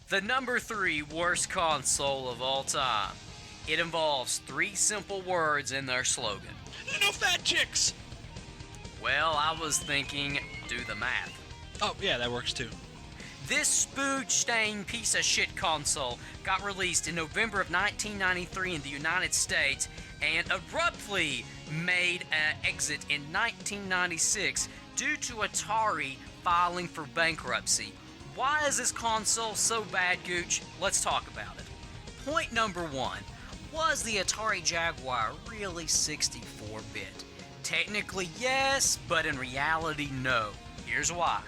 The number 3 worst console of all time. It involves 3 simple words in their slogan. No fat chicks! Well, I was thinking, do the math. Oh, yeah, that works too. This spooge-stained piece of shit console got released in November of 1993 in the United States and abruptly made an exit in 1996 due to Atari filing for bankruptcy. Why is this console so bad, Gooch? Let's talk about it. Point number 1. Was the Atari Jaguar really 64-bit? Technically, yes, but in reality, no. Here's why.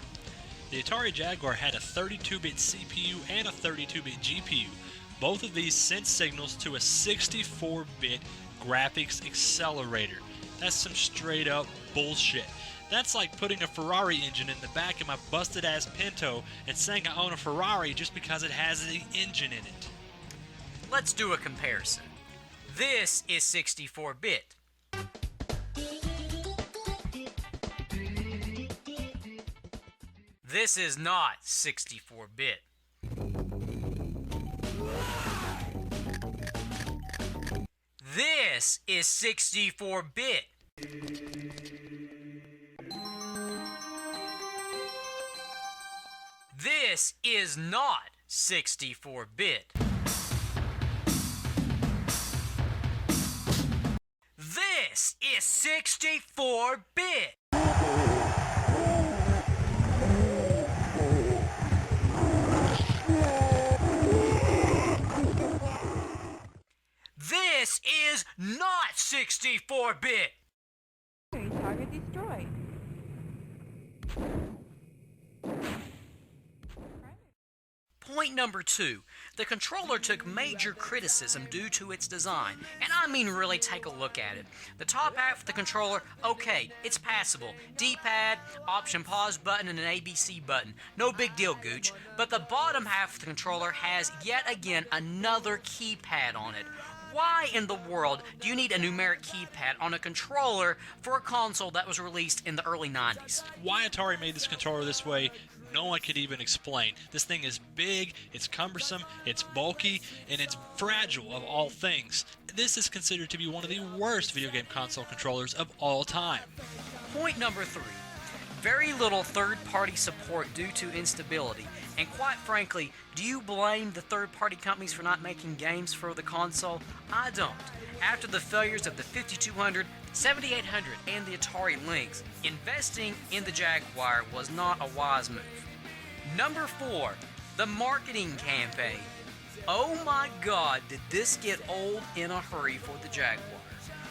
The Atari Jaguar had a 32-bit CPU and a 32-bit GPU. Both of these sent signals to a 64-bit graphics accelerator. That's some straight up bullshit. That's like putting a Ferrari engine in the back of my busted ass Pinto and saying I own a Ferrari just because it has the engine in it. Let's do a comparison. This is 64-bit. This is not 64-bit. This is 64-bit. This is not 64-bit. This is 64-bit. This is not 64-bit. Target destroyed. Point number 2. The controller took major criticism due to its design, and I mean really take a look at it. The top half of the controller, okay, it's passable. D-pad, option pause button, and an ABC button. No big deal, Gooch. But the bottom half of the controller has yet again another keypad on it. Why in the world do you need a numeric keypad on a controller for a console that was released in the early 90s? Why Atari made this controller this way, no one could even explain. This thing is big, it's cumbersome, it's bulky, and it's fragile of all things. This is considered to be one of the worst video game console controllers of all time. Point number 3. Very little third-party support due to instability. And quite frankly, do you blame the third-party companies for not making games for the console? I don't. After the failures of the 5200, 7800, and the Atari Lynx, investing in the Jaguar was not a wise move. Number 4, the marketing campaign. Oh my god, did this get old in a hurry for the Jaguar.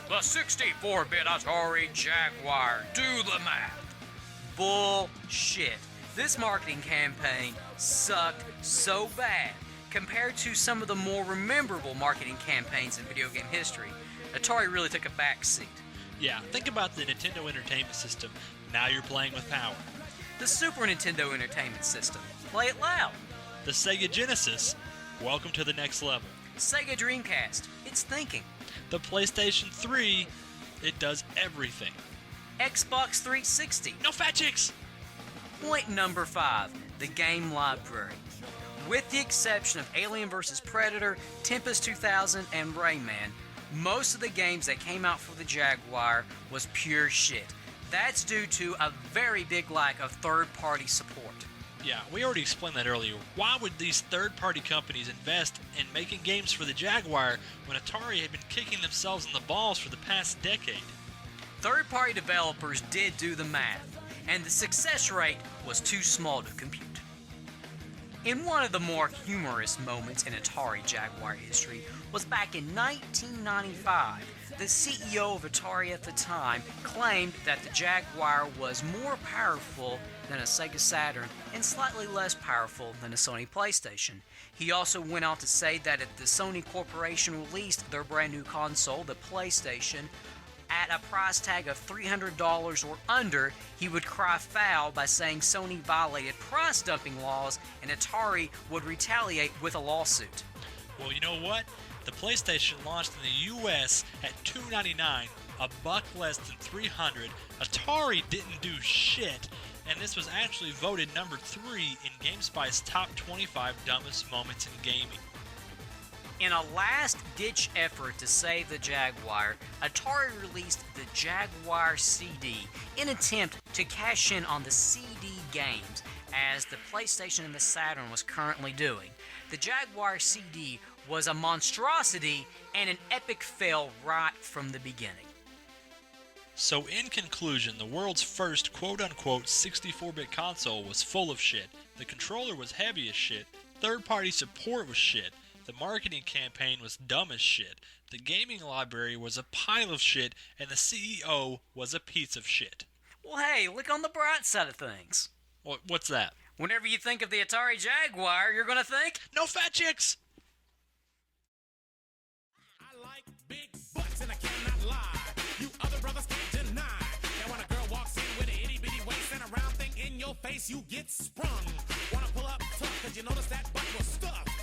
The 64-bit Atari Jaguar, do the math. Bullshit. This marketing campaign sucked so bad compared to some of the more memorable marketing campaigns in video game history. Atari really took a back seat. Yeah, think about the Nintendo Entertainment System. Now you're playing with power. The Super Nintendo Entertainment System. Play it loud. The Sega Genesis. Welcome to the next level. Sega Dreamcast. It's thinking. The PlayStation 3. It does everything. Xbox 360. No fat chicks! Point number 5. The game library. With the exception of Alien vs. Predator, Tempest 2000, and Rayman, most of the games that came out for the Jaguar was pure shit. That's due to a very big lack of third-party support. Yeah, we already explained that earlier. Why would these third-party companies invest in making games for the Jaguar when Atari had been kicking themselves in the balls for the past decade? Third-party developers did do the math, and the success rate was too small to compute. In one of the more humorous moments in Atari Jaguar history was back in 1995. The CEO of Atari at the time claimed that the Jaguar was more powerful than a Sega Saturn and slightly less powerful than a Sony PlayStation. He also went on to say that if the Sony Corporation released their brand new console, the PlayStation, at a price tag of $300 or under, he would cry foul by saying Sony violated price dumping laws and Atari would retaliate with a lawsuit. Well, you know what? The PlayStation launched in the US at $299, a buck less than $300. Atari didn't do shit. and this was actually voted number 3 in GameSpy's top 25 dumbest moments in gaming. In a last-ditch effort to save the Jaguar, Atari released the Jaguar CD in an attempt to cash in on the CD games, as the PlayStation and the Saturn was currently doing. The Jaguar CD was a monstrosity and an epic fail right from the beginning. So in conclusion, the world's first quote-unquote 64-bit console was full of shit, the controller was heavy as shit, third-party support was shit, the marketing campaign was dumb as shit, the gaming library was a pile of shit, and the CEO was a piece of shit. Well, hey, look on the bright side of things. What's that? Whenever you think of the Atari Jaguar, you're gonna think, no fat chicks! I like big butts and I cannot lie. You other brothers can't deny. Now when a girl walks in with an itty bitty waist and a round thing in your face, you get sprung. Wanna pull up tough cause you notice that butt was stuffed.